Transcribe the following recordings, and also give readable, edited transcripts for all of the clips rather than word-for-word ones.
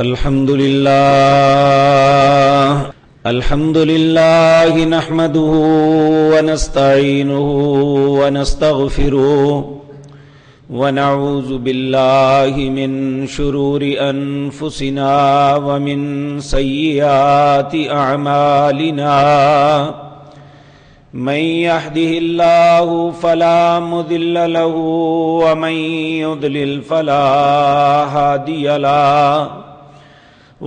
الحمد لله نحمده ونستعينه ونستغفره ونعوذ بالله من شرور أنفسنا ومن سيئات أعمالنا من يهده الله فلا مضل له ومن يضلل فلا هادي له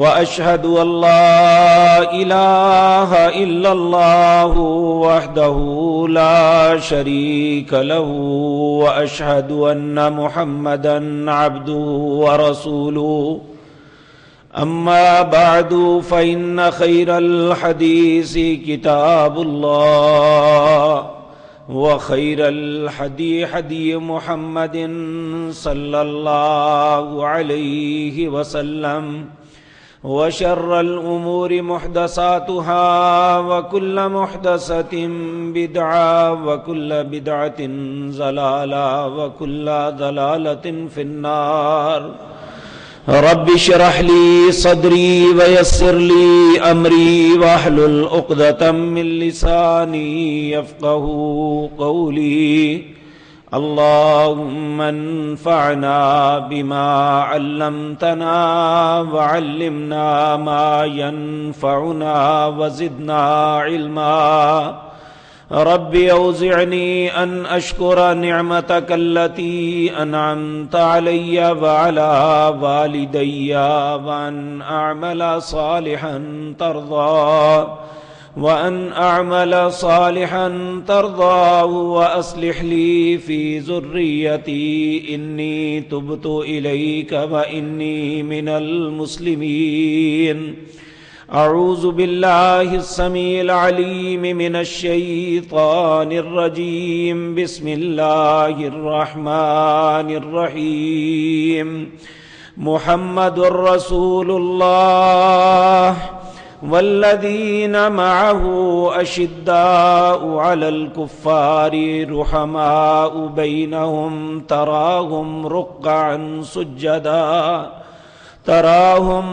وأشهد أن لا إله إلا الله وحده لا شريك له وأشهد أن محمدا عبده ورسوله أما بعد فإن خير الحديث كتاب الله وخير الهدي هدي محمد صلى الله عليه وسلم وشر الأمور محدثاتها وكل محدثة بدعة وكل بدعة ضلالة وكل ضلالة في النار رب اشرح لي صدري ويسر لي أمري واحلل عقدة من لساني يفقهوا قولي اللهم انفعنا بما علمتنا وعلمنا ما ينفعنا وزدنا علما رب اوزعني ان اشكر نعمتك التي انعمت علي وعلى والدي وان اعمل صالحا ترضاه وأصلح لي في ذريتي إني تبت إليك وإني من المسلمين أعوذ بالله السميع العليم من الشيطان الرجيم بسم الله الرحمن الرحيم محمد رسول الله والذين معه أشداء على الكفار رحماء بينهم تراهم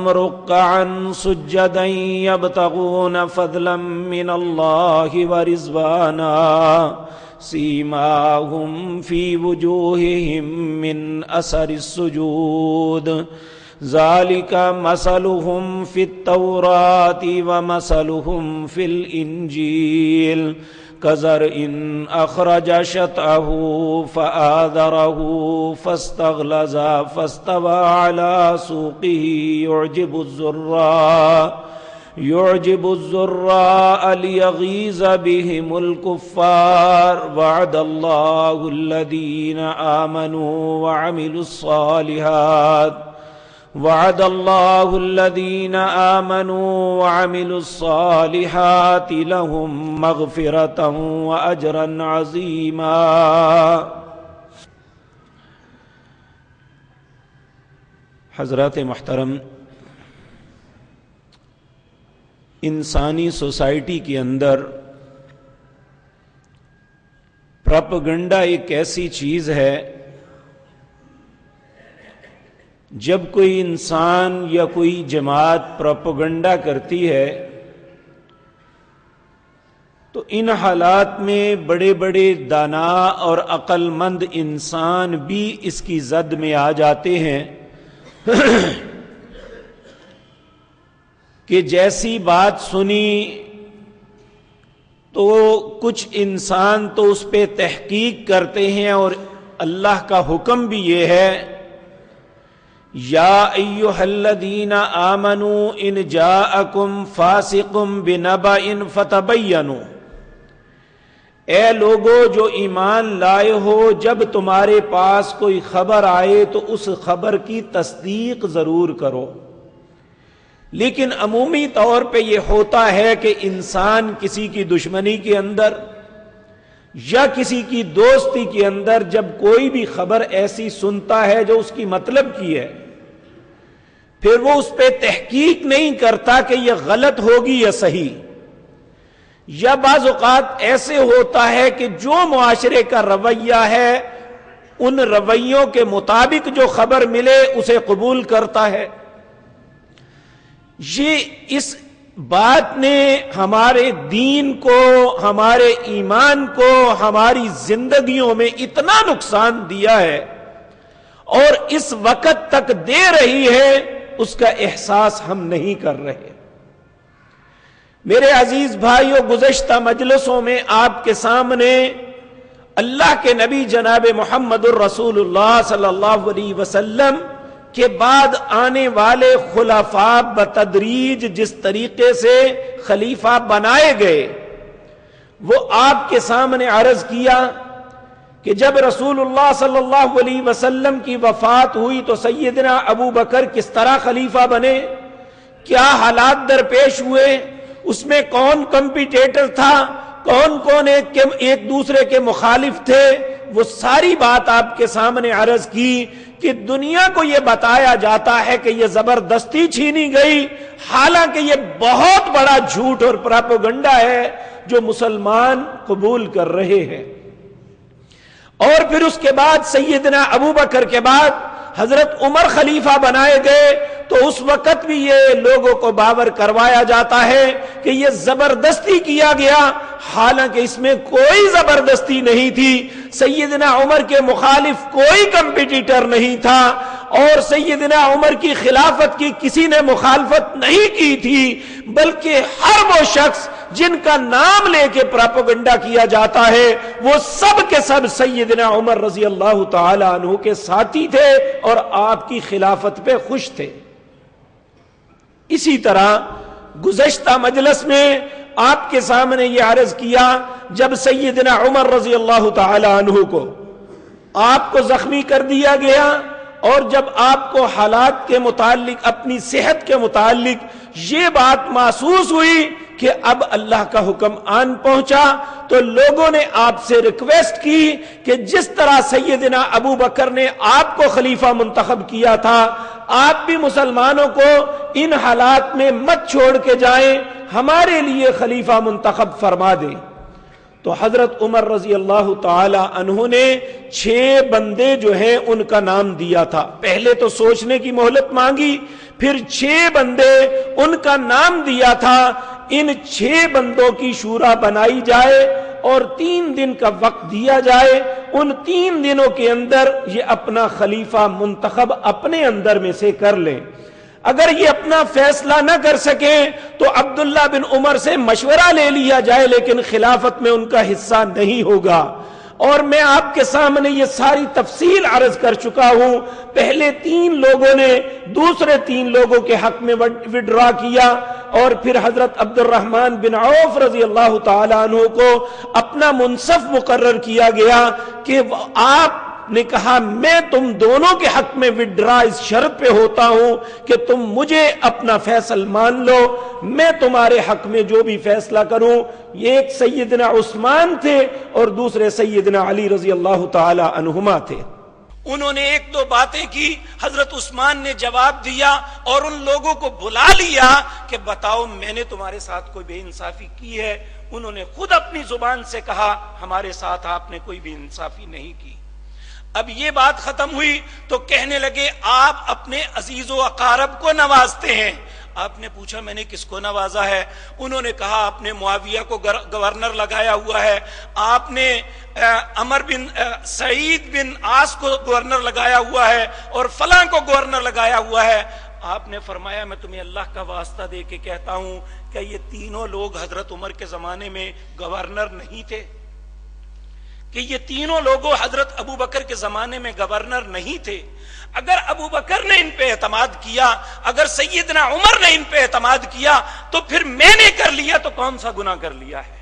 ركعا سجدا يبتغون فضلا من الله ورضوانا سيماهم في وجوههم من أثر السجود ذلك مثلهم في التوراة ومثلهم في الإنجيل كزرع أخرج شطأه فآذره فاستغلظ فاستوى على سوقه يعجب الزراء ليغيظ بهم الكفار وعد الله الذين آمنوا وعملوا الصالحات لهم مغفرة وأجرا عظيما. حضرات محترم، انسانی سوسائٹی کے اندر پروپیگنڈا ایک ایسی چیز ہے، جب کوئی انسان یا کوئی جماعت پروپیگنڈا کرتی ہے تو ان حالات میں بڑے بڑے دانا اور عقل مند انسان بھی اس کی زد میں آ جاتے ہیں کہ جیسی بات سنی تو کچھ انسان تو اس پہ تحقیق کرتے ہیں، اور اللہ کا حکم بھی یہ ہے یا ایھا الذین آمنوا ان جاءکم فاسق بنبأ فتبینوا، اے لوگو جو ایمان لائے ہو، جب تمہارے پاس کوئی خبر آئے تو اس خبر کی تصدیق ضرور کرو. لیکن عمومی طور پہ یہ ہوتا ہے کہ انسان کسی کی دشمنی کے اندر یا کسی کی دوستی کے اندر جب کوئی بھی خبر ایسی سنتا ہے جو اس کی مطلب کی ہے، پھر وہ اس پہ تحقیق نہیں کرتا کہ یہ غلط ہوگی یا صحیح. یا بعض اوقات ایسے ہوتا ہے کہ جو معاشرے کا رویہ ہے ان رویوں کے مطابق جو خبر ملے اسے قبول کرتا ہے. یہ اس بات نے ہمارے دین کو، ہمارے ایمان کو، ہماری زندگیوں میں اتنا نقصان دیا ہے اور اس وقت تک دے رہی ہے، اس کا احساس ہم نہیں کر رہے۔ میرے عزیز بھائیوں، گزشتہ مجلسوں میں آپ کے سامنے اللہ کے نبی جناب محمد الرسول اللہ صلی اللہ علیہ وسلم کے بعد آنے والے خلفاء بتدریج جس طریقے سے خلیفہ بنائے گئے وہ آپ کے سامنے عرض کیا کہ جب رسول اللہ صلی اللہ علیہ وسلم کی وفات ہوئی تو سیدنا ابو بکر کس طرح خلیفہ بنے، کیا حالات درپیش ہوئے، اس میں کون کمپیٹیٹر تھا، کون کون ایک دوسرے کے مخالف تھے، وہ ساری بات آپ کے سامنے عرض کی کہ دنیا کو یہ بتایا جاتا ہے کہ یہ زبردستی چھینی گئی، حالانکہ یہ بہت بڑا جھوٹ اور پراپیگنڈا ہے جو مسلمان قبول کر رہے ہیں۔ اور پھر اس کے بعد سیدنا ابو بکر کے بعد حضرت عمر خلیفہ بنائے گئے تو اس وقت بھی یہ لوگوں کو باور کروایا جاتا ہے کہ یہ زبردستی کیا گیا، حالانکہ اس میں کوئی زبردستی نہیں تھی۔ سیدنا عمر کے مخالف کوئی کمپیٹیٹر نہیں تھا اور سیدنا عمر کی خلافت کی کسی نے مخالفت نہیں کی تھی، بلکہ ہر وہ شخص جن کا نام لے کے پراپیگنڈا کیا جاتا ہے وہ سب کے سب سیدنا عمر رضی اللہ تعالی عنہ کے ساتھی تھے اور آپ کی خلافت پہ خوش تھے۔ اسی طرح گزشتہ مجلس میں آپ کے سامنے یہ عرض کیا، جب سیدنا عمر رضی اللہ تعالی عنہ کو آپ کو زخمی کر دیا گیا اور جب آپ کو حالات کے متعلق، اپنی صحت کے متعلق یہ بات محسوس ہوئی کہ اب اللہ کا حکم آن پہنچا تو لوگوں نے آپ سے ریکویسٹ کی کہ جس طرح سیدنا ابو بکر نے آپ کو خلیفہ منتخب کیا تھا، آپ بھی مسلمانوں کو ان حالات میں مت چھوڑ کے جائیں، ہمارے لیے خلیفہ منتخب فرما دیں۔ تو حضرت عمر رضی اللہ تعالی عنہ نے 6 بندے جو ہیں ان کا نام دیا تھا۔ پہلے تو سوچنے کی مہلت مانگی، پھر 6 بندے ان کا نام دیا تھا، ان 6 بندوں کی شورا بنائی جائے اور 3 دن کا وقت دیا جائے، ان 3 دنوں کے اندر یہ اپنا خلیفہ منتخب اپنے اندر میں سے کر لیں۔ اگر یہ اپنا فیصلہ نہ کر سکیں تو عبداللہ بن عمر سے مشورہ لے لیا جائے، لیکن خلافت میں ان کا حصہ نہیں ہوگا۔ اور میں آپ کے سامنے یہ ساری تفصیل عرض کر چکا ہوں، پہلے 3 لوگوں نے دوسرے 3 لوگوں کے حق میں وڈرا کیا اور پھر حضرت عبد الرحمن بن عوف رضی اللہ تعالی عنہ کو اپنا منصف مقرر کیا گیا کہ آپ نے کہا میں تم دونوں کے حق میں وڈرا اس شرط پہ ہوتا ہوں کہ تم مجھے اپنا فیصل مان لو، میں تمہارے حق میں جو بھی فیصلہ کروں۔ یہ ایک سیدنا عثمان تھے اور دوسرے سیدنا علی رضی اللہ تعالی عنہما تھے۔ انہوں نے 1-2 باتیں کی، حضرت عثمان نے جواب دیا اور ان لوگوں کو بلا لیا کہ بتاؤ میں نے تمہارے ساتھ کوئی بے انصافی کی ہے؟ انہوں نے خود اپنی زبان سے کہا ہمارے ساتھ آپ نے کوئی بے انصافی نہیں کی۔ اب یہ بات ختم ہوئی تو کہنے لگے آپ اپنے عزیز و اقارب کو نوازتے ہیں۔ آپ نے پوچھا میں نے کس کو نوازا ہے؟ انہوں نے کہا آپ نے معاویہ کو گورنر لگایا ہوا ہے، آپ نے عمر بن سعید بن عاص کو گورنر لگایا ہوا ہے اور فلاں کو گورنر لگایا ہوا ہے۔ آپ نے فرمایا میں تمہیں اللہ کا واسطہ دے کے کہتا ہوں کہ یہ تینوں لوگ حضرت عمر کے زمانے میں گورنر نہیں تھے، کہ یہ تینوں لوگوں حضرت ابو بکر کے زمانے میں گورنر نہیں تھے۔ اگر ابو بکر نے ان پہ اعتماد کیا، اگر سیدنا عمر نے ان پہ اعتماد کیا تو پھر میں نے کر لیا تو کون سا گناہ کر لیا ہے؟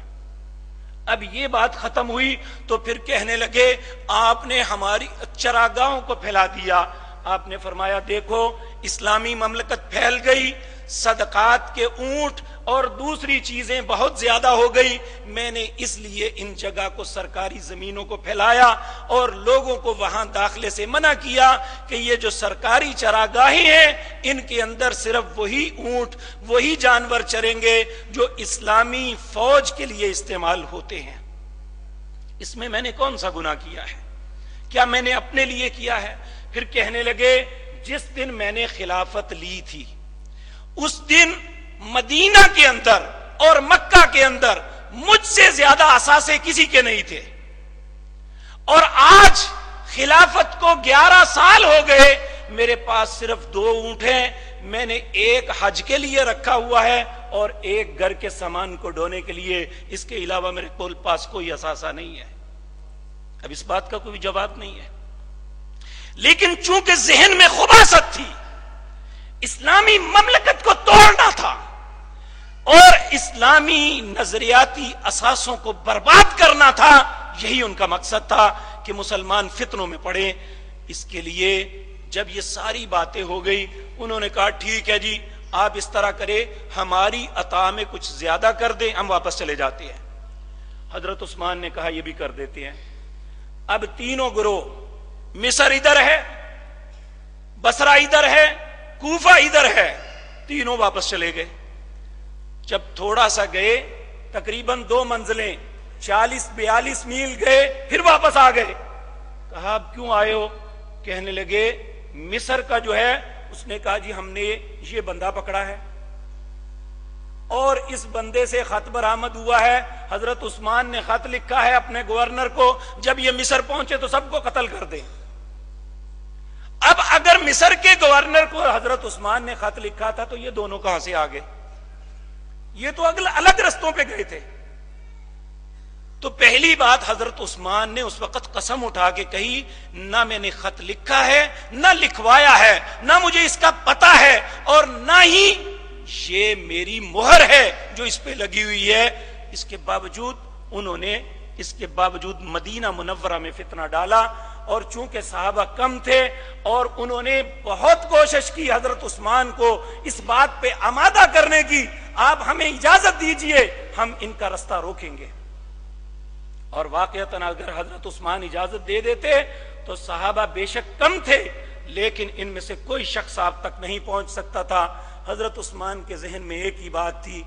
اب یہ بات ختم ہوئی تو پھر کہنے لگے آپ نے ہماری چراگاہوں کو پھیلا دیا۔ آپ نے فرمایا دیکھو اسلامی مملکت پھیل گئی، صدقات کے اونٹ اور دوسری چیزیں بہت زیادہ ہو گئی، میں نے اس لیے ان جگہ کو سرکاری زمینوں کو پھیلایا اور لوگوں کو وہاں داخلے سے منع کیا کہ یہ جو سرکاری چراگاہیں ہیں ان کے اندر صرف وہی اونٹ، وہی جانور چریں گے جو اسلامی فوج کے لیے استعمال ہوتے ہیں۔ اس میں میں نے کون سا گناہ کیا ہے؟ کیا میں نے اپنے لیے کیا ہے؟ پھر کہنے لگے جس دن میں نے خلافت لی تھی اس دن مدینہ کے اندر اور مکہ کے اندر مجھ سے زیادہ اثاثے کسی کے نہیں تھے، اور آج خلافت کو 11 سال ہو گئے، میرے پاس صرف 2 اونٹ ہیں، میں نے ایک حج کے لیے رکھا ہوا ہے اور ایک گھر کے سامان کو ڈھونے کے لیے، اس کے علاوہ میرے پاس کوئی اثاثہ نہیں ہے۔ اب اس بات کا کوئی جواب نہیں ہے، لیکن چونکہ ذہن میں خباثت تھی، اسلامی مملکت کو توڑنا تھا اور اسلامی نظریاتی اساسوں کو برباد کرنا تھا، یہی ان کا مقصد تھا کہ مسلمان فتنوں میں پڑے۔ اس کے لیے جب یہ ساری باتیں ہو گئی، انہوں نے کہا ٹھیک ہے جی، آپ اس طرح کرے، ہماری عطا میں کچھ زیادہ کر دیں، ہم واپس چلے جاتے ہیں۔ حضرت عثمان نے کہا یہ بھی کر دیتے ہیں۔ اب تینوں گروہ، مصر ادھر ہے، بصرہ ادھر ہے، کوفہ ادھر ہے، تینوں واپس چلے گئے۔ جب تھوڑا سا گئے، تقریباً 2 منزلیں، 40-42 میل گئے، پھر واپس آ گئے۔ کہا اب کیوں آئے ہو؟ کہنے لگے مصر کا جو ہے، اس نے کہا جی ہم نے یہ بندہ پکڑا ہے اور اس بندے سے خط برآمد ہوا ہے، حضرت عثمان نے خط لکھا ہے اپنے گورنر کو، جب یہ مصر پہنچے تو سب کو قتل کر دیں۔ اب اگر مصر کے گورنر کو حضرت عثمان نے خط لکھا تھا تو یہ دونوں کہاں سے آ گئے؟ یہ تو الگ رستوں پہ گئے تھے۔ تو پہلی بات، حضرت عثمان نے اس وقت قسم اٹھا کے کہی، نہ میں نے خط لکھا ہے، نہ لکھوایا ہے، نہ مجھے اس کا پتہ ہے، اور نہ ہی یہ میری مہر ہے جو اس پہ لگی ہوئی ہے۔ اس کے باوجود انہوں نے مدینہ منورہ میں فتنہ ڈالا، اور چونکہ صحابہ کم تھے اور انہوں نے بہت کوشش کی حضرت عثمان کو اس بات پہ آمادہ کرنے کی، آپ ہمیں اجازت دیجئے، ہم ان کا رستہ روکیں گے۔ اور واقعتاً اگر حضرت عثمان اجازت دے دیتے تو صحابہ بے شک کم تھے، لیکن ان میں سے کوئی شخص آپ تک نہیں پہنچ سکتا تھا۔ حضرت عثمان کے ذہن میں ایک ہی بات تھی،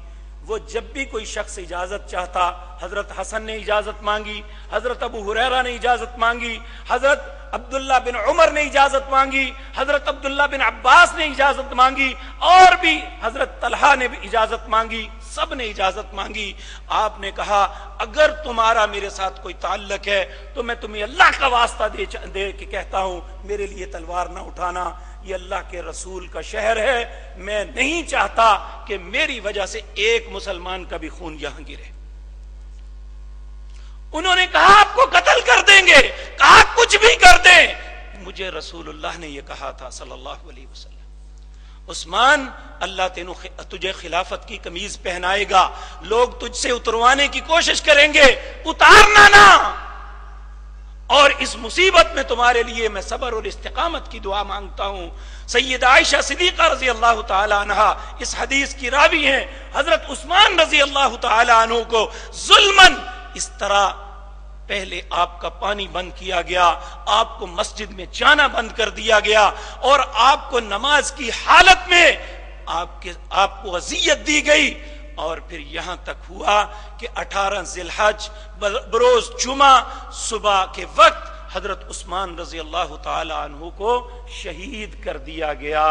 وہ جب بھی کوئی شخص اجازت چاہتا، حضرت حسن نے اجازت مانگی، حضرت ابو ہریرہ نے اجازت مانگی، حضرت عبداللہ بن عمر نے اجازت مانگی، حضرت عبداللہ بن عباس نے اجازت مانگی، اور بھی حضرت طلحہ نے بھی اجازت مانگی، سب نے اجازت مانگی۔ آپ نے کہا اگر تمہارا میرے ساتھ کوئی تعلق ہے تو میں تمہیں اللہ کا واسطہ دے کے کہتا ہوں، میرے لیے تلوار نہ اٹھانا، یہ اللہ کے رسول کا شہر ہے، میں نہیں چاہتا کہ میری وجہ سے ایک مسلمان کا بھی خون یہاں گرے۔ انہوں نے کہا آپ کو قتل کر دیں گے، کہا کچھ بھی کر دیں، مجھے رسول اللہ نے یہ کہا تھا صلی اللہ علیہ وسلم۔ عثمان، اللہ تجھے خلافت کی قمیض پہنائے گا، لوگ تجھ سے اتروانے کی کوشش کریں گے، اتارنا نہ، اور اس مصیبت میں تمہارے لیے میں صبر اور استقامت کی دعا مانگتا ہوں۔ سیدہ عائشہ صدیقہ رضی اللہ تعالی عنہا اس حدیث کی راوی ہیں، حضرت عثمان رضی اللہ تعالی عنہ کو ظلماً اس طرح پہلے آپ کا پانی بند کیا گیا، آپ کو مسجد میں جانا بند کر دیا گیا، اور آپ کو نماز کی حالت میں آپ کو اذیت دی گئی، اور پھر یہاں تک ہوا کہ 18 ذی الحج بروز جمعہ صبح کے وقت حضرت عثمان رضی اللہ تعالی عنہ کو شہید کر دیا گیا،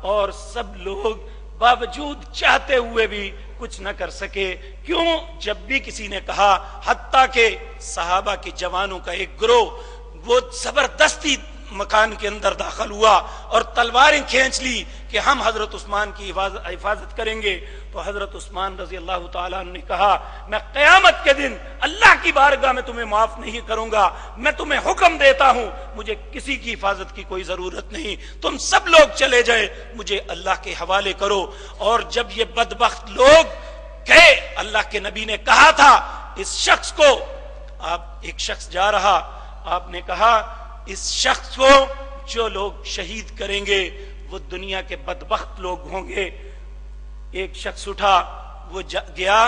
اور سب لوگ باوجود چاہتے ہوئے بھی کچھ نہ کر سکے۔ کیوں؟ جب بھی کسی نے کہا، حتیٰ کہ صحابہ کے جوانوں کا ایک گروہ وہ زبردستی مکان کے اندر داخل ہوا اور تلواریں کھینچ لی کہ ہم حضرت عثمان کی حفاظت کریں گے، تو حضرت عثمان رضی اللہ تعالیٰ عنہ نے کہا میں قیامت کے دن اللہ کی بارگاہ میں تمہیں معاف نہیں کروں گا، میں تمہیں حکم دیتا ہوں، مجھے کسی کی حفاظت کی کوئی ضرورت نہیں، تم سب لوگ چلے جائے، مجھے اللہ کے حوالے کرو۔ اور جب یہ بدبخت لوگ گئے، اللہ کے نبی نے کہا تھا اس شخص کو، ایک شخص جا رہا، آپ نے کہا اس شخص کو جو لوگ شہید کریں گے وہ دنیا کے بدبخت لوگ ہوں گے۔ ایک شخص اٹھا، وہ گیا،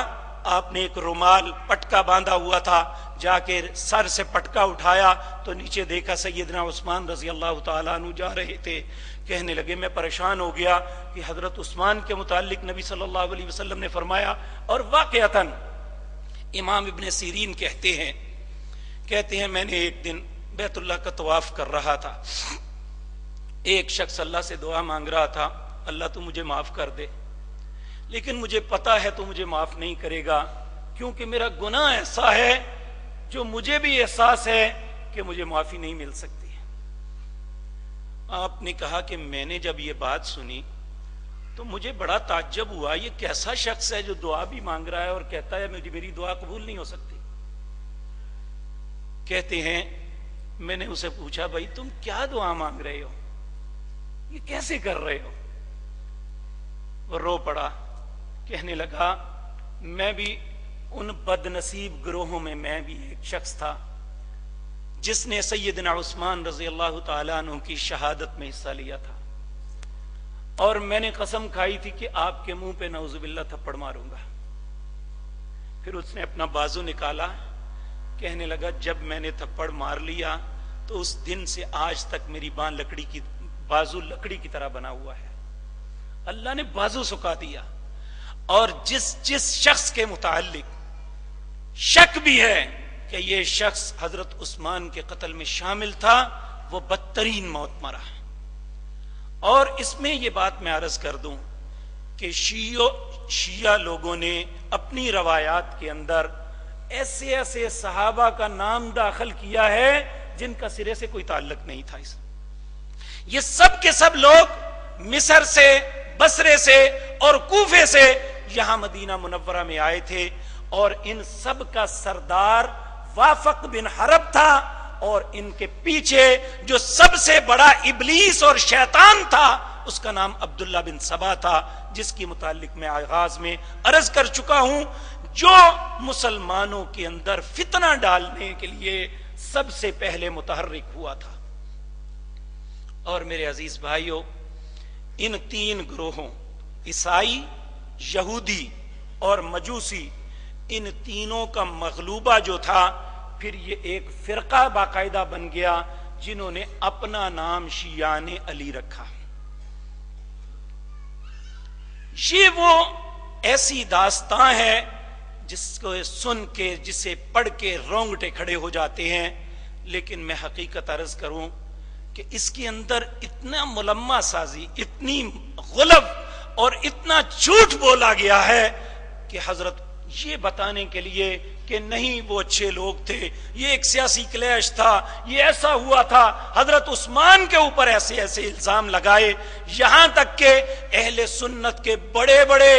آپ نے ایک رومال پٹکا باندھا ہوا تھا، جا کے سر سے پٹکا اٹھایا تو نیچے دیکھا سیدنا عثمان رضی اللہ تعالیٰ عنہ جا رہے تھے۔ کہنے لگے میں پریشان ہو گیا کہ حضرت عثمان کے متعلق نبی صلی اللہ علیہ وسلم نے فرمایا، اور واقعتاً امام ابن سیرین کہتے ہیں میں نے ایک دن بیت اللہ کا طواف کر رہا تھا، ایک شخص اللہ سے دعا مانگ رہا تھا اللہ تو مجھے معاف کر دے، لیکن مجھے پتا ہے تو مجھے معاف نہیں کرے گا، کیونکہ میرا گناہ ایسا ہے جو مجھے بھی احساس ہے کہ مجھے معافی نہیں مل سکتی۔ آپ نے کہا کہ میں نے جب یہ بات سنی تو مجھے بڑا تعجب ہوا، یہ کیسا شخص ہے جو دعا بھی مانگ رہا ہے اور کہتا ہے میری دعا قبول نہیں ہو سکتی۔ کہتے ہیں میں نے اسے پوچھا بھائی تم کیا دعا مانگ رہے ہو، یہ کیسے کر رہے ہو؟ وہ رو پڑا، کہنے لگا میں بھی ان بد نصیب گروہوں میں میں بھی ایک شخص تھا جس نے سیدنا عثمان رضی اللہ تعالیٰ عنہ کی شہادت میں حصہ لیا تھا، اور میں نے قسم کھائی تھی کہ آپ کے منہ پہ نعوذ باللہ تھپڑ ماروں گا۔ پھر اس نے اپنا بازو نکالا، کہنے لگا جب میں نے تھپڑ مار لیا تو اس دن سے آج تک میری بازو لکڑی کی طرح بنا ہوا ہے۔ اللہ نے بازو سکھا دیا۔ اور جس شخص کے متعلق شک بھی ہے کہ یہ شخص حضرت عثمان کے قتل میں شامل تھا، وہ بدترین موت مرا۔ اور اس میں یہ بات میں عرض کر دوں کہ شیعہ لوگوں نے اپنی روایات کے اندر ایسے ایسے صحابہ کا نام داخل کیا ہے جن کا سرے سے کوئی تعلق نہیں تھا۔ یہ سب کے سب لوگ مصر سے، بصرے سے اور کوفے سے یہاں مدینہ منورہ میں آئے تھے، اور ان سب کا سردار وافق بن حرب تھا، اور ان کے پیچھے جو سب سے بڑا ابلیس اور شیطان تھا اس کا نام عبداللہ بن سبا تھا، جس کی متعلق میں آغاز میں عرض کر چکا ہوں، جو مسلمانوں کے اندر فتنہ ڈالنے کے لیے سب سے پہلے متحرک ہوا تھا۔ اور میرے عزیز بھائیوں، ان تین گروہوں عیسائی، یہودی اور مجوسی، ان تینوں کا مغلوبہ جو تھا، پھر یہ ایک فرقہ باقاعدہ بن گیا جنہوں نے اپنا نام شیعان علی رکھا۔ یہ وہ ایسی داستان ہے جس کو سن کے، جسے پڑھ کے رونگٹے کھڑے ہو جاتے ہیں، لیکن میں حقیقت عرض کروں کہ اس کے اندر اتنا ملمہ سازی، اتنی غلب اور اتنا جھوٹ بولا گیا ہے کہ حضرت یہ بتانے کے لیے کہ نہیں وہ اچھے لوگ تھے، یہ ایک سیاسی کلیش تھا، یہ ایسا ہوا تھا، حضرت عثمان کے اوپر ایسے ایسے الزام لگائے، یہاں تک کہ اہل سنت کے بڑے بڑے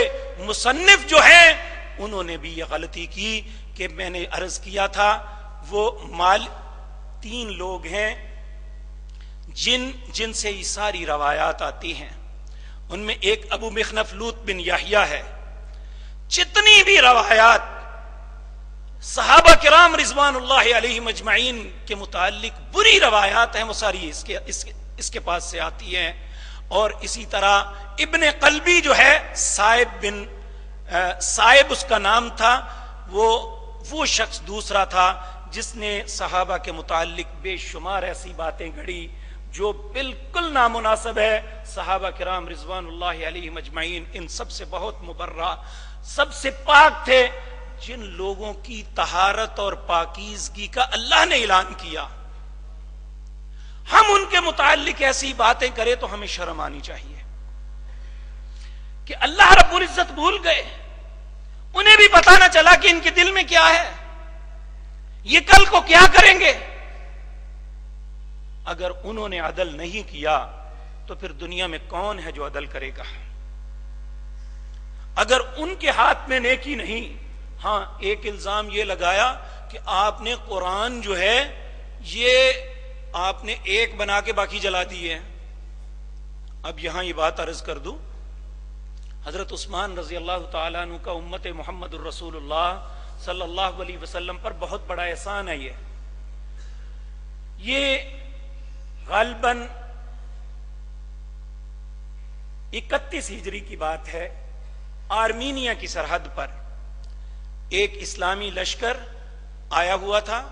مصنف جو ہیں انہوں نے بھی یہ غلطی کی کہ میں نے عرض کیا تھا وہ تین لوگ ہیں جن سے یہ ساری روایات آتی ہیں۔ ان میں ایک ابو مخنف لوط بن یحییٰ ہے۔ جتنی بھی روایات صحابہ کرام رضوان اللہ علیہم اجمعین کے متعلق بری روایات ہیں، وہ ساری اس کے پاس سے آتی ہیں۔ اور اسی طرح ابن قلبی جو ہے، صائب اس کا نام تھا، وہ شخص دوسرا تھا جس نے صحابہ کے متعلق بے شمار ایسی باتیں گھڑی جو بالکل نامناسب ہے۔ صحابہ کرام رضوان اللہ علیہم اجمعین ان سب سے بہت مبرہ، سب سے پاک تھے، جن لوگوں کی طہارت اور پاکیزگی کا اللہ نے اعلان کیا۔ ہم ان کے متعلق ایسی باتیں کریں تو ہمیں شرم آنی چاہیے کہ اللہ رب العزت بھول گئے، انہیں بھی پتہ نہ چلا کہ ان کے دل میں کیا ہے، یہ کل کو کیا کریں گے۔ اگر انہوں نے عدل نہیں کیا تو پھر دنیا میں کون ہے جو عدل کرے گا؟ اگر ان کے ہاتھ میں نیکی نہیں، ہاں ایک الزام یہ لگایا کہ آپ نے قرآن جو ہے یہ آپ نے ایک بنا کے باقی جلا دیے ہیں۔ اب یہاں یہ بات عرض کر دوں، حضرت عثمان رضی اللہ تعالیٰ عنہ کا امت محمد الرسول اللہ صلی اللہ علیہ وسلم پر بہت بڑا احسان ہے۔ یہ غالباً 31 ہجری کی بات ہے، آرمینیا کی سرحد پر ایک اسلامی لشکر آیا ہوا تھا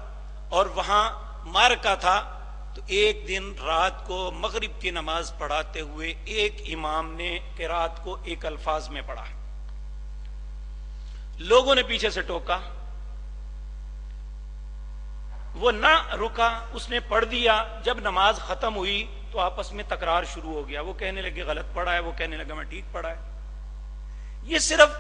اور وہاں معرکہ تھا۔ تو ایک دن رات کو مغرب کی نماز پڑھاتے ہوئے ایک امام نے قرات کو ایک الفاظ میں پڑھا، لوگوں نے پیچھے سے ٹوکا، وہ نہ رکا، اس نے پڑھ دیا۔ جب نماز ختم ہوئی تو آپس میں تکرار شروع ہو گیا، وہ کہنے لگے غلط پڑھا ہے، وہ کہنے لگا میں ٹھیک پڑھا ہے۔ یہ صرف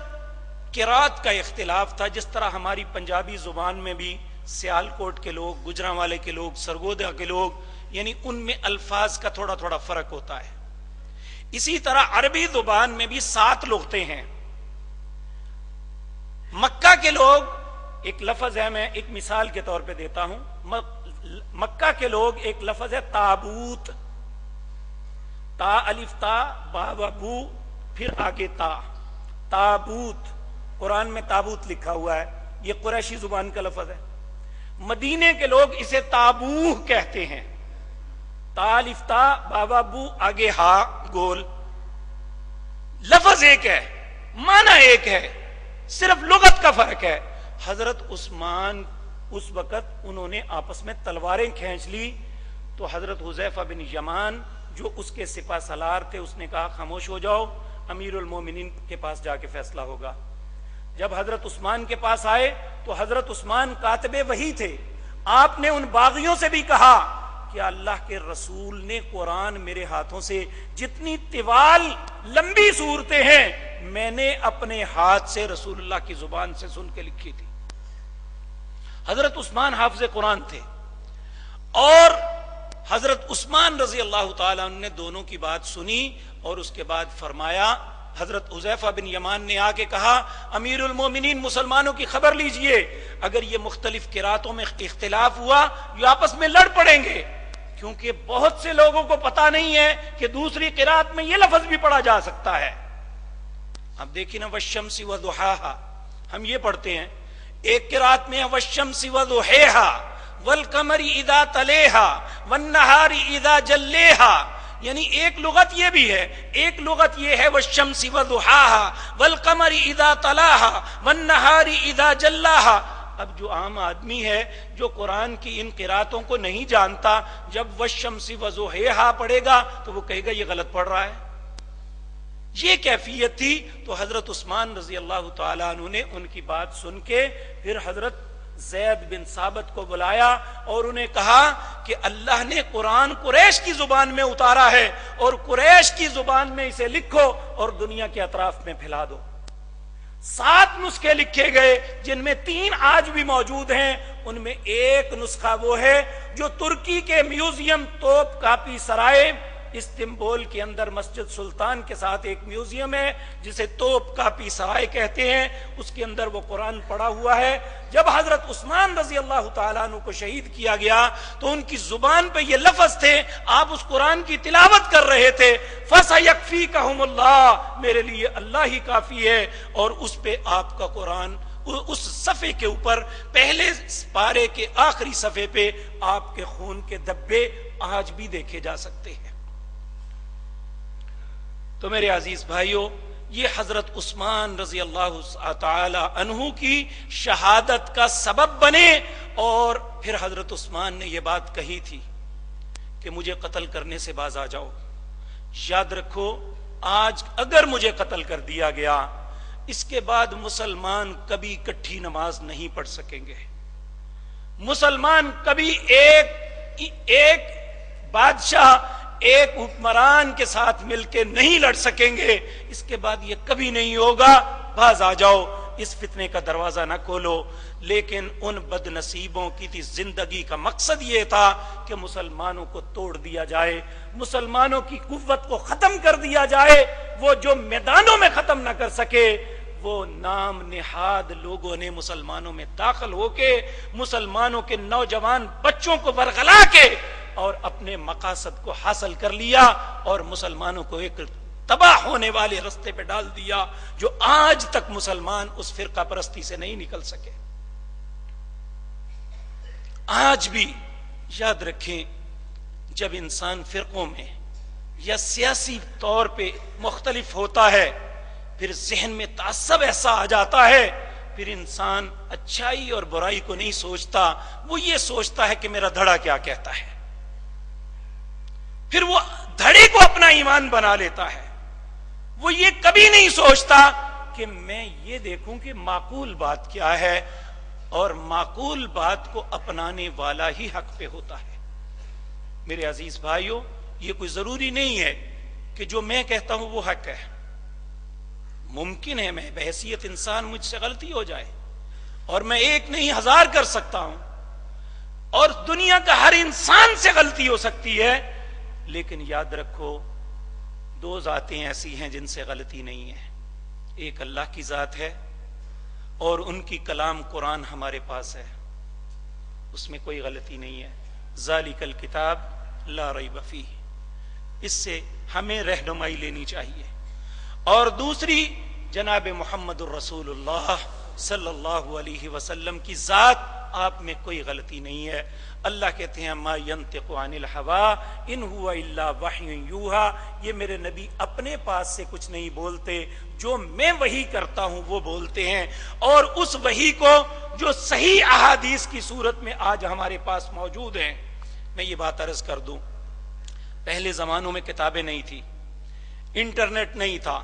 قرات کا اختلاف تھا، جس طرح ہماری پنجابی زبان میں بھی سیالکوٹ کے لوگ، گجرانوالے کے لوگ، سرگودا کے لوگ، یعنی ان میں الفاظ کا تھوڑا تھوڑا فرق ہوتا ہے، اسی طرح عربی زبان میں بھی 7 لغتیں ہیں۔ مکہ کے لوگ، ایک لفظ ہے، میں ایک مثال کے طور پہ دیتا ہوں، مکہ کے لوگ ایک لفظ ہے تابوت، تا الف تا با و بو پھر آگے تا، تابوت، قرآن میں تابوت لکھا ہوا ہے، یہ قریشی زبان کا لفظ ہے۔ مدینے کے لوگ اسے تابوہ کہتے ہیں، تا الف تا با و بو آگے ہا گول، لفظ ایک ہے، معنی ایک ہے، صرف لغت کا فرق ہے۔ حضرت عثمان اس وقت انہوں نے آپس میں تلواریں کھینچ لی، تو حضرت حذیفہ بن یمان جو اس کے سپہ سالار تھے، اس نے کہا خاموش ہو جاؤ، امیر المومنین کے پاس جا کے فیصلہ ہوگا۔ جب حضرت عثمان کے پاس آئے تو حضرت عثمان کاتب وحی تھے، آپ نے ان باغیوں سے بھی کہا کہ اللہ کے رسول نے قرآن میرے ہاتھوں سے جتنی طوال لمبی صورتیں ہیں میں نے اپنے ہاتھ سے رسول اللہ کی زبان سے سن کے لکھی تھی۔ حضرت عثمان حافظ قرآن تھے، اور حضرت عثمان رضی اللہ تعالیٰ عنہ نے دونوں کی بات سنی، اور اس کے بعد فرمایا، حضرت حذیفہ بن یمان نے آ کے کہا امیر المومنین مسلمانوں کی خبر لیجئے، اگر یہ مختلف قراتوں میں اختلاف ہوا یہ آپس میں لڑ پڑیں گے، کیونکہ بہت سے لوگوں کو پتا نہیں ہے کہ دوسری قرات میں یہ لفظ بھی پڑھا جا سکتا ہے۔ اب دیکھیں نا، والشمس وضحاہا، ہم یہ پڑھتے ہیں، ایک قرات میں والشمس وضحیہا والقمر اذا تلیہا والنہار اذا جلیہا، یعنی ایک لغت یہ بھی ہے، ایک لغت یہ ہے والشمس وضحاہا والقمر اذا تلاہا والنہار اذا جلاہا۔ اب جو عام آدمی ہے جو قرآن کی ان قراتوں کو نہیں جانتا، جب والشمس وضحیہا پڑھے گا تو وہ کہے گا یہ غلط پڑھ رہا ہے۔ یہ کیفیت تھی، تو حضرت عثمان رضی اللہ تعالیٰ عنہ نے ان کی بات سن کے پھر حضرت زید بن ثابت کو بلایا اور انہیں کہا کہ اللہ نے قرآن قریش کی زبان میں اتارا ہے، اور قریش کی زبان میں اسے لکھو اور دنیا کے اطراف میں پھیلا دو۔ 7 نسخے لکھے گئے، جن میں 3 آج بھی موجود ہیں، ان میں ایک نسخہ وہ ہے جو ترکی کے میوزیم توپ کاپی سرائے استنبول کے اندر مسجد سلطان کے ساتھ ایک میوزیم ہے جسے توپ کاپی سرائے کہتے ہیں، اس کے اندر وہ قرآن پڑا ہوا ہے۔ جب حضرت عثمان رضی اللہ تعالیٰ عنہ کو شہید کیا گیا تو ان کی زبان پہ یہ لفظ تھے، آپ اس قرآن کی تلاوت کر رہے تھے، فَسَيَكْفِيكَهُمُ اللَّهُ، میرے لیے اللہ ہی کافی ہے، اور اس پہ آپ کا قرآن اس صفحے کے اوپر پہلے پارے کے آخری صفحے پہ آپ کے خون کے دھبے آج بھی دیکھے جا سکتے ہیں۔ تو میرے عزیز بھائیوں، یہ حضرت عثمان رضی اللہ تعالی عنہ کی شہادت کا سبب بنے، اور پھر حضرت عثمان نے یہ بات کہی تھی کہ مجھے قتل کرنے سے باز آ جاؤ۔ یاد رکھو، آج اگر مجھے قتل کر دیا گیا، اس کے بعد مسلمان کبھی اکٹھی نماز نہیں پڑھ سکیں گے، مسلمان کبھی ایک بادشاہ ایک حکمران کے ساتھ مل کے نہیں لڑ سکیں گے، اس کے بعد یہ کبھی نہیں ہوگا، باز آ جاؤ، اس فتنے کا دروازہ نہ کھولو۔ لیکن ان بد نصیبوں کی تھی زندگی کا مقصد یہ تھا کہ مسلمانوں کو توڑ دیا جائے، مسلمانوں کی قوت کو ختم کر دیا جائے، وہ جو میدانوں میں ختم نہ کر سکے، وہ نام نہاد لوگوں نے مسلمانوں میں داخل ہو کے مسلمانوں کے نوجوان بچوں کو برگلا کے اور اپنے مقاصد کو حاصل کر لیا، اور مسلمانوں کو ایک تباہ ہونے والے رستے پہ ڈال دیا جو آج تک مسلمان اس فرقہ پرستی سے نہیں نکل سکے۔ آج بھی یاد رکھیں، جب انسان فرقوں میں یا سیاسی طور پہ مختلف ہوتا ہے، پھر ذہن میں تعصب ایسا آ جاتا ہے، پھر انسان اچھائی اور برائی کو نہیں سوچتا، وہ یہ سوچتا ہے کہ میرا دھڑا کیا کہتا ہے، پھر وہ دھڑے کو اپنا ایمان بنا لیتا ہے۔ وہ یہ کبھی نہیں سوچتا کہ میں یہ دیکھوں کہ معقول بات کیا ہے، اور معقول بات کو اپنانے والا ہی حق پہ ہوتا ہے۔ میرے عزیز بھائیوں، یہ کوئی ضروری نہیں ہے کہ جو میں کہتا ہوں وہ حق ہے، ممکن ہے میں بحیثیت انسان مجھ سے غلطی ہو جائے، اور میں ایک نہیں 1000 کر سکتا ہوں، اور دنیا کا ہر انسان سے غلطی ہو سکتی ہے، لیکن یاد رکھو 2 ذاتیں ایسی ہیں جن سے غلطی نہیں ہے، ایک اللہ کی ذات ہے اور ان کی کلام قرآن ہمارے پاس ہے، اس میں کوئی غلطی نہیں ہے۔ ذالک الکتاب لا ریب فیہ، اس سے ہمیں رہنمائی لینی چاہیے۔ اور دوسری جناب محمد الرسول اللہ صلی اللہ علیہ وسلم کی ذات، آپ میں کوئی غلطی نہیں ہے۔ اللہ کہتے ہیں ما ینطق عن الہوا ان ہوا الا وحی یوحی، یہ میرے نبی اپنے پاس سے کچھ نہیں بولتے، جو میں وحی کرتا ہوں وہ بولتے ہیں، اور اس وحی کو جو صحیح احادیث کی صورت میں آج ہمارے پاس موجود ہیں۔ میں یہ بات عرض کر دوں، پہلے زمانوں میں کتابیں نہیں تھی، انٹرنیٹ نہیں تھا،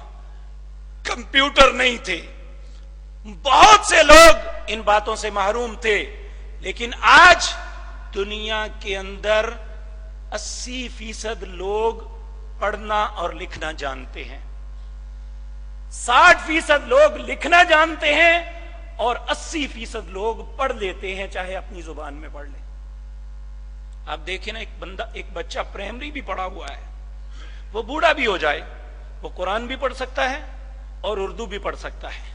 کمپیوٹر نہیں تھے، بہت سے لوگ ان باتوں سے محروم تھے، لیکن آج دنیا کے اندر 80% لوگ پڑھنا اور لکھنا جانتے ہیں، 60% لوگ لکھنا جانتے ہیں، اور 80% لوگ پڑھ لیتے ہیں، چاہے اپنی زبان میں پڑھ لیں۔ آپ دیکھیں نا، ایک بچہ پرائمری بھی پڑھا ہوا ہے، وہ بوڑھا بھی ہو جائے وہ قرآن بھی پڑھ سکتا ہے اور اردو بھی پڑھ سکتا ہے،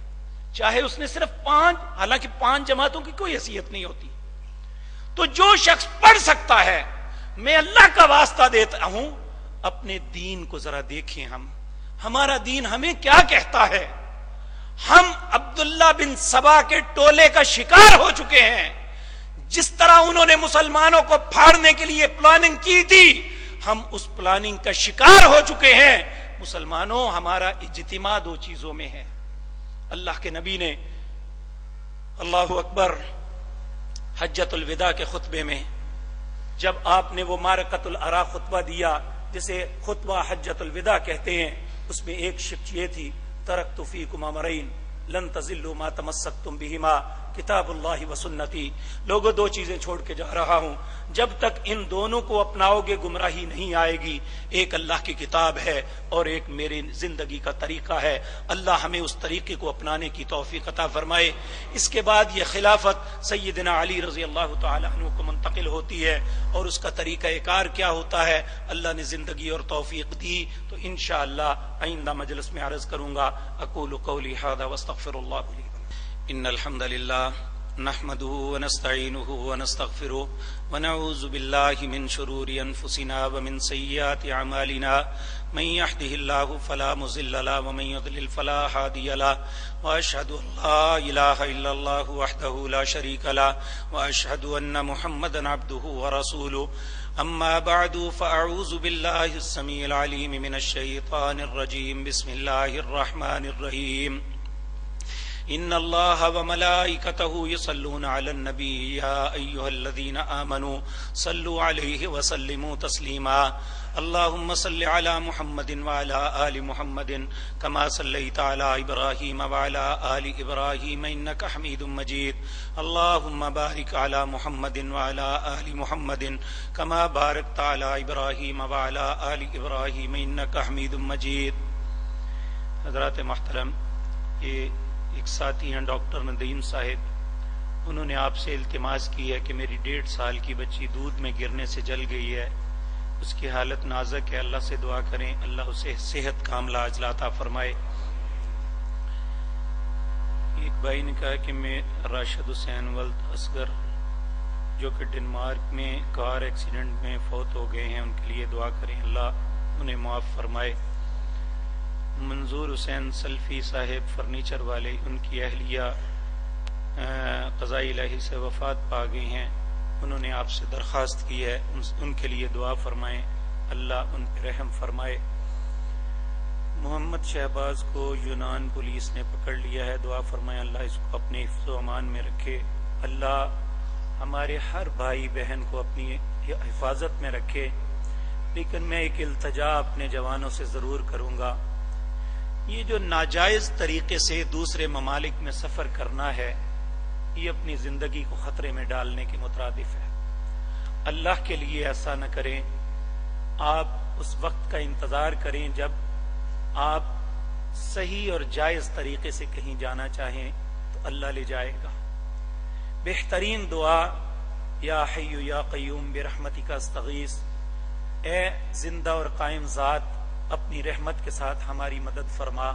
چاہے اس نے صرف 5، حالانکہ 5 جماعتوں کی کوئی حیثیت نہیں ہوتی۔ تو جو شخص پڑھ سکتا ہے، میں اللہ کا واسطہ دیتا ہوں، اپنے دین کو ذرا دیکھیں، ہمارا دین ہمیں کیا کہتا ہے۔ ہم عبداللہ بن سبا کے ٹولے کا شکار ہو چکے ہیں، جس طرح انہوں نے مسلمانوں کو پھاڑنے کے لیے پلاننگ کی تھی، ہم اس پلاننگ کا شکار ہو چکے ہیں۔ مسلمانوں، ہمارا اجتماع 2 چیزوں میں ہے۔ اللہ کے نبی نے اللہ اکبر حجۃ الوداع کے خطبے میں، جب آپ نے وہ معرکۃ العراء خطبہ دیا، جسے خطبہ حجۃ الوداع کہتے ہیں، اس میں ایک شق یہ تھی، ترکت فیکم امرین لن تضلوا ما تمسکتم بہما کتاب اللہ و سنتی۔ لوگوں، 2 چیزیں چھوڑ کے جا رہا ہوں، جب تک ان دونوں کو اپناؤ گے گمراہی نہیں آئے گی۔ ایک اللہ کی کتاب ہے اور ایک میری زندگی کا طریقہ ہے۔ اللہ ہمیں اس طریقے کو اپنانے کی توفیق عطا فرمائے۔ اس کے بعد یہ خلافت سیدنا علی رضی اللہ تعالی عنہ کو منتقل ہوتی ہے، اور اس کا طریقہ کار کیا ہوتا ہے، اللہ نے زندگی اور توفیق دی تو انشاءاللہ آئندہ مجلس میں عرض کروں گا۔ اقول قولی ھذا واستغفر اللہ لی ولکم۔ ان الحمد للہ نحمده ونستعینه ونستغفره ونعوذ باللہ من شرور انفسنا ومن سیئات اعمالنا، من يهده الله فلا مضل له ومن يضلل فلا هادي له، واشهد ان لا اله الا الله وحده لا شريك له، واشهد ان محمدا عبده ورسوله۔ اما بعد فاعوذ باللہ السمیع العلیم من الشیطان الرجیم، بسم اللہ الرحمن الرحیم۔ ان اللہ وملائکتہ یصلون علی النبی یا ایھا الذین آمنوا صلوا علیہ وسلموا تسلیما۔ اللہم صل علی محمد وعلی آل محمد کما صلیت علی ابراہیم وعلی آل ابراہیم انک حمید مجید۔ اللہم بارک علی محمد وعلی آل محمد کما بارکت علی ابراہیم وعلی آل ابراہیم انک حمید مجید۔ حضرات محترم، یہ ایک ساتھی ہیں ڈاکٹر ندیم صاحب، انہوں نے آپ سے التماس کی ہے کہ میری 1.5 سال کی بچی دودھ میں گرنے سے جل گئی ہے، اس کی حالت نازک ہے، اللہ سے دعا کریں اللہ اسے صحت کاملہ عاجلہ عطا فرمائے۔ ایک بھائی نے کہا کہ میں راشد حسین ولد اصغر، جو کہ ڈنمارک میں کار ایکسیڈنٹ میں فوت ہو گئے ہیں، ان کے لیے دعا کریں اللہ انہیں معاف فرمائے۔ منظور حسین سلفی صاحب فرنیچر والے، ان کی اہلیہ قضاء الہی سے وفات پا گئی ہیں، انہوں نے آپ سے درخواست کی ہے ان کے لیے دعا فرمائیں اللہ ان پہ رحم فرمائے۔ محمد شہباز کو یونان پولیس نے پکڑ لیا ہے، دعا فرمائیں اللہ اس کو اپنے حفظ و امان میں رکھے، اللہ ہمارے ہر بھائی بہن کو اپنی حفاظت میں رکھے۔ لیکن میں ایک التجا اپنے جوانوں سے ضرور کروں گا، یہ جو ناجائز طریقے سے دوسرے ممالک میں سفر کرنا ہے، یہ اپنی زندگی کو خطرے میں ڈالنے کے مترادف ہے۔ اللہ کے لیے ایسا نہ کریں، آپ اس وقت کا انتظار کریں جب آپ صحیح اور جائز طریقے سے کہیں جانا چاہیں تو اللہ لے جائے گا. بہترین دعا یا حی یا قیوم برحمتک استغیث، اے زندہ اور قائم ذات اپنی رحمت کے ساتھ ہماری مدد فرما.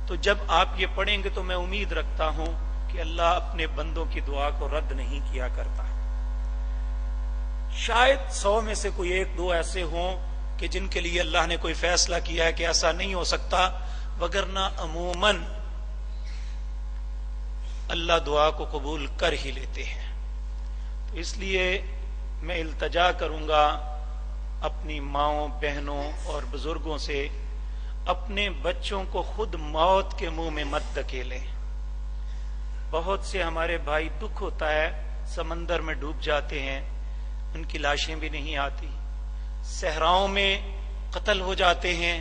تو جب آپ یہ پڑھیں گے تو میں امید رکھتا ہوں کہ اللہ اپنے بندوں کی دعا کو رد نہیں کیا کرتا. شاید 100 میں سے کوئی 1-2 ایسے ہوں کہ جن کے لیے اللہ نے کوئی فیصلہ کیا ہے کہ ایسا نہیں ہو سکتا، وگرنہ عموماً اللہ دعا کو قبول کر ہی لیتے ہیں. تو اس لیے میں التجا کروں گا اپنی ماؤں، بہنوں اور بزرگوں سے، اپنے بچوں کو خود موت کے منہ میں مت دھکیلیں. بہت سے ہمارے بھائی دکھ ہوتا ہے سمندر میں ڈوب جاتے ہیں، ان کی لاشیں بھی نہیں آتی، صحراؤں میں قتل ہو جاتے ہیں،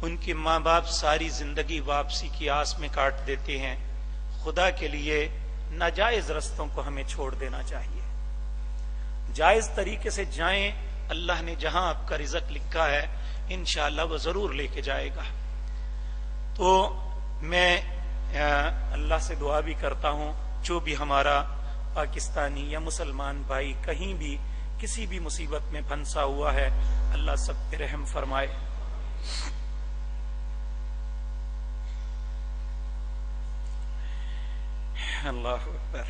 ان کے ماں باپ ساری زندگی واپسی کی آس میں کاٹ دیتے ہیں. خدا کے لیے ناجائز رستوں کو ہمیں چھوڑ دینا چاہیے، جائز طریقے سے جائیں. اللہ نے جہاں آپ کا رزق لکھا ہے انشاءاللہ وہ ضرور لے کے جائے گا. تو میں اللہ سے دعا بھی کرتا ہوں جو بھی ہمارا پاکستانی یا مسلمان بھائی کہیں بھی کسی بھی مصیبت میں پھنسا ہوا ہے، اللہ سب پہ رحم فرمائے. اللہ اکبر.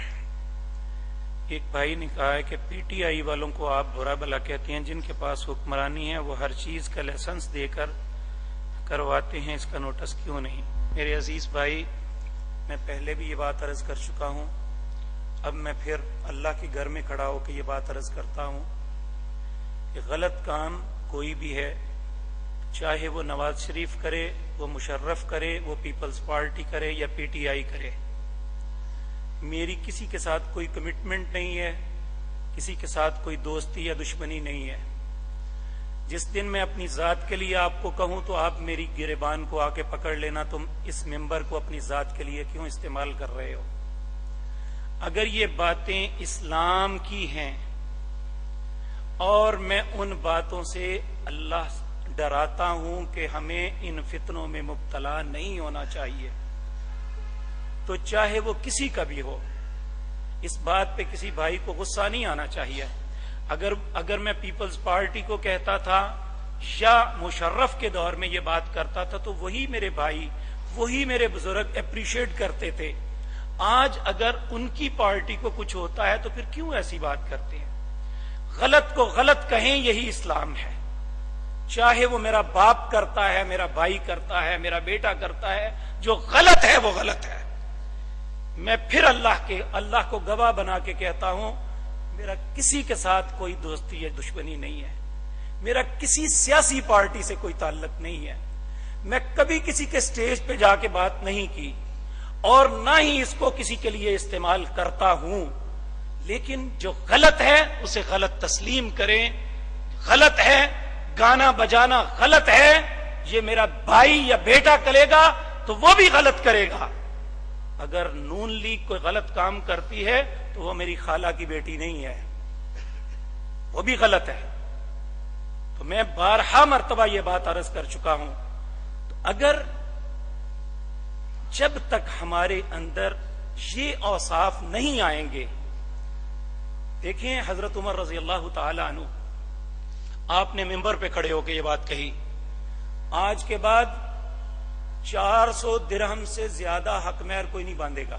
ایک بھائی نے کہا ہے کہ پی ٹی آئی والوں کو آپ برا بلا کہتے ہیں، جن کے پاس حکمرانی ہے وہ ہر چیز کا لائسنس دے کر کرواتے ہیں، اس کا نوٹس کیوں نہیں؟ میرے عزیز بھائی، میں پہلے بھی یہ بات عرض کر چکا ہوں، اب میں پھر اللہ کے گھر میں کھڑا ہو کے یہ بات عرض کرتا ہوں کہ غلط کام کوئی بھی ہے، چاہے وہ نواز شریف کرے، وہ مشرف کرے، وہ پیپلز پارٹی کرے یا پی ٹی آئی کرے، میری کسی کے ساتھ کوئی کمٹمنٹ نہیں ہے، کسی کے ساتھ کوئی دوستی یا دشمنی نہیں ہے. جس دن میں اپنی ذات کے لیے آپ کو کہوں تو آپ میری گریبان کو آ کے پکڑ لینا، تم اس ممبر کو اپنی ذات کے لیے کیوں استعمال کر رہے ہو؟ اگر یہ باتیں اسلام کی ہیں اور میں ان باتوں سے اللہ ڈراتا ہوں کہ ہمیں ان فتنوں میں مبتلا نہیں ہونا چاہیے، تو چاہے وہ کسی کا بھی ہو، اس بات پہ کسی بھائی کو غصہ نہیں آنا چاہیے. اگر میں پیپلز پارٹی کو کہتا تھا یا مشرف کے دور میں یہ بات کرتا تھا تو وہی میرے بھائی، وہی میرے بزرگ اپریشیٹ کرتے تھے. آج اگر ان کی پارٹی کو کچھ ہوتا ہے تو پھر کیوں ایسی بات کرتے ہیں؟ غلط کو غلط کہیں، یہی اسلام ہے. چاہے وہ میرا باپ کرتا ہے، میرا بھائی کرتا ہے، میرا بیٹا کرتا ہے، جو غلط ہے وہ غلط ہے. میں پھر اللہ کو گواہ بنا کے کہتا ہوں، میرا کسی کے ساتھ کوئی دوستی یا دشمنی نہیں ہے، میرا کسی سیاسی پارٹی سے کوئی تعلق نہیں ہے، میں کبھی کسی کے سٹیج پہ جا کے بات نہیں کی اور نہ ہی اس کو کسی کے لیے استعمال کرتا ہوں. لیکن جو غلط ہے اسے غلط تسلیم کریں. غلط ہے گانا بجانا، غلط ہے یہ میرا بھائی یا بیٹا کرے گا تو وہ بھی غلط کرے گا. اگر نون لیگ کوئی غلط کام کرتی ہے تو وہ میری خالہ کی بیٹی نہیں ہے، وہ بھی غلط ہے. تو میں بارہا مرتبہ یہ بات عرض کر چکا ہوں. تو اگر جب تک ہمارے اندر یہ اوصاف نہیں آئیں گے، دیکھیں حضرت عمر رضی اللہ تعالی عنہ، آپ نے ممبر پہ کھڑے ہو کے یہ بات کہی، آج کے بعد 400 درہم سے زیادہ حق مہر کوئی نہیں باندھے گا.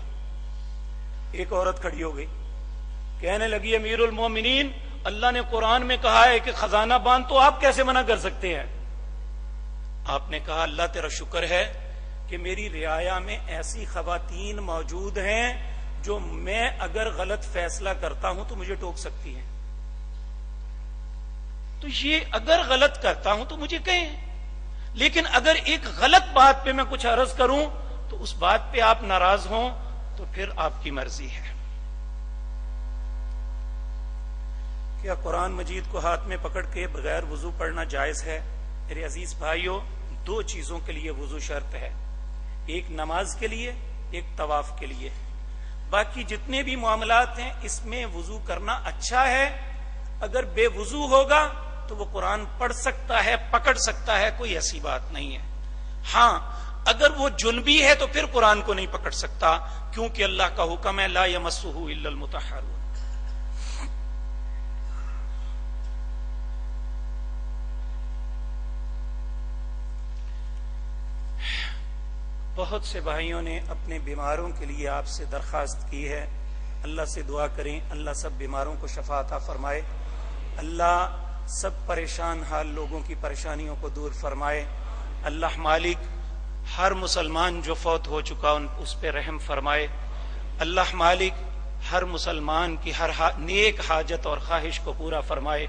ایک عورت کھڑی ہو گئی، کہنے لگی امیر المومنین، اللہ نے قرآن میں کہا ہے کہ خزانہ باندھ، تو آپ کیسے منع کر سکتے ہیں؟ آپ نے کہا اللہ تیرا شکر ہے کہ میری رعایا میں ایسی خواتین موجود ہیں جو میں اگر غلط فیصلہ کرتا ہوں تو مجھے ٹوک سکتی ہیں. تو یہ اگر غلط کرتا ہوں تو مجھے کہیں، لیکن اگر ایک غلط بات پہ میں کچھ عرض کروں تو اس بات پہ آپ ناراض ہوں تو پھر آپ کی مرضی ہے. کیا قرآن مجید کو ہاتھ میں پکڑ کے بغیر وضو پڑھنا جائز ہے؟ میرے عزیز بھائیوں، 2 چیزوں کے لیے وضو شرط ہے، ایک نماز کے لیے، ایک طواف کے لیے. باقی جتنے بھی معاملات ہیں اس میں وضو کرنا اچھا ہے. اگر بے وضو ہوگا تو وہ قرآن پڑھ سکتا ہے، پکڑ سکتا ہے، کوئی ایسی بات نہیں ہے. ہاں اگر وہ جنبی ہے تو پھر قرآن کو نہیں پکڑ سکتا، کیونکہ اللہ کا حکم ہے لا یمسہ الا المطہرون۔ بہت سے بھائیوں نے اپنے بیماروں کے لیے آپ سے درخواست کی ہے، اللہ سے دعا کریں اللہ سب بیماروں کو شفا عطا فرمائے، اللہ سب پریشان حال لوگوں کی پریشانیوں کو دور فرمائے، اللہ مالک ہر مسلمان جو فوت ہو چکا اس پہ رحم فرمائے، اللہ مالک ہر مسلمان کی ہر نیک حاجت اور خواہش کو پورا فرمائے۔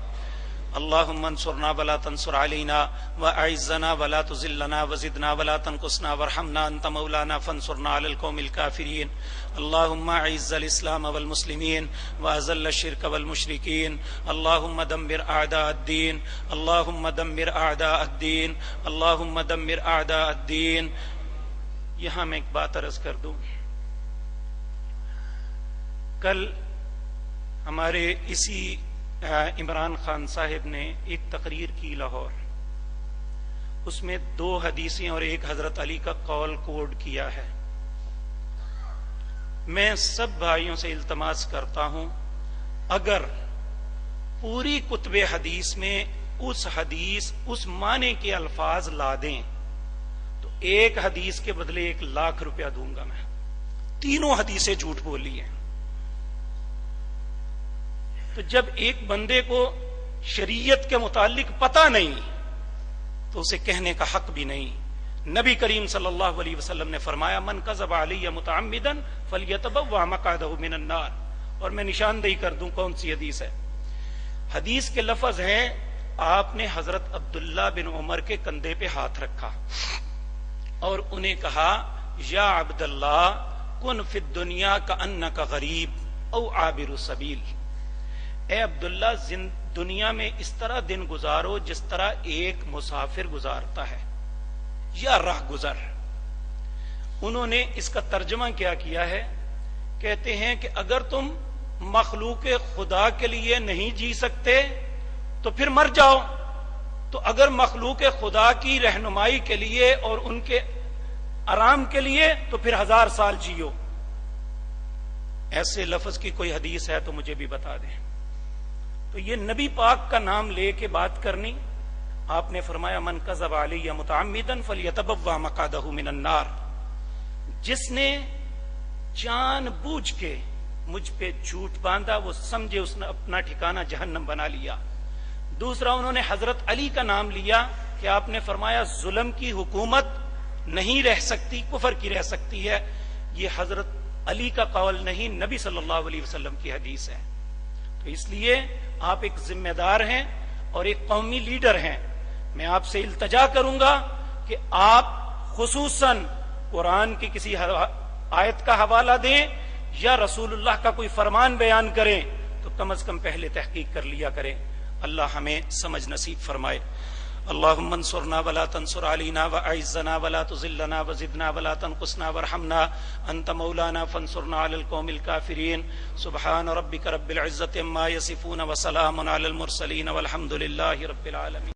اللہم انصرنا ولا تنصر علینا واعزنا ولا تذلنا وزدنا ولا تنقصنا وارحمنا انت مولانا فانصرنا علی القوم الکافرین۔ اللہم اعز الاسلام والمسلمین واذل الشرک والمشرکین۔ اللہم دمر اعداء الدین، اللہم دمر اعداء الدین، اللہم دمر اعداء الدین۔ یہاں میں ایک بات عرض کر دوں، کل ہمارے اسی عمران خان صاحب نے ایک تقریر کی لاہور، اس میں 2 حدیثیں اور ایک حضرت علی کا قول کوڈ کیا ہے۔ میں سب بھائیوں سے التماس کرتا ہوں، اگر پوری کتب حدیث میں اس حدیث اس معنی کے الفاظ لا دیں تو ایک حدیث کے بدلے 1,00,000 روپیہ دوں گا میں۔ تینوں حدیثیں جھوٹ بولی ہیں۔ تو جب ایک بندے کو شریعت کے متعلق پتہ نہیں تو اسے کہنے کا حق بھی نہیں۔ نبی کریم صلی اللہ علیہ وسلم نے فرمایا من کذب علی متعمدا فلیتبوأ مقعدہ من النار، اور میں نشاندہی کر دوں کون سی حدیث ہے۔ حدیث کے لفظ ہیں، آپ نے حضرت عبداللہ بن عمر کے کندھے پہ ہاتھ رکھا اور انہیں کہا یا عبداللہ کن فی الدنیا کأنک غریب او عابر السبیل، اے عبداللہ دنیا میں اس طرح دن گزارو جس طرح ایک مسافر گزارتا ہے یا راہ گزر۔ انہوں نے اس کا ترجمہ کیا کیا ہے، کہتے ہیں کہ اگر تم مخلوق خدا کے لیے نہیں جی سکتے تو پھر مر جاؤ، تو اگر مخلوق خدا کی رہنمائی کے لیے اور ان کے آرام کے لیے تو پھر 1000 سال جیو۔ ایسے لفظ کی کوئی حدیث ہے تو مجھے بھی بتا دیں۔ تو یہ نبی پاک کا نام لے کے بات کرنی، آپ نے فرمایا من کذب علی متعمدا فلیتبوأ مقعدہ من النار، جس نے جان بوجھ کے مجھ پہ جھوٹ باندھا وہ سمجھے اس نے اپنا ٹھکانہ جہنم بنا لیا۔ دوسرا انہوں نے حضرت علی کا نام لیا کہ آپ نے فرمایا ظلم کی حکومت نہیں رہ سکتی، کفر کی رہ سکتی ہے۔ یہ حضرت علی کا قول نہیں، نبی صلی اللہ علیہ وسلم کی حدیث ہے۔ تو اس لیے آپ ایک ذمہ دار ہیں اور ایک قومی لیڈر ہیں، میں آپ سے التجا کروں گا کہ آپ خصوصاً قرآن کی کسی آیت کا حوالہ دیں یا رسول اللہ کا کوئی فرمان بیان کریں تو کم از کم پہلے تحقیق کر لیا کریں۔ اللہ ہمیں سمجھ نصیب فرمائے۔ اللہم انصرنا ولا تنصر علینا واعزنا ولا تذلنا وزدنا ولا تنقصنا وارحمنا انت مولانا فانصرنا علی القوم الکافرین۔ سبحان ربک رب العزة عما یصفون وسلام علی المرسلین والحمد للہ رب العالمین۔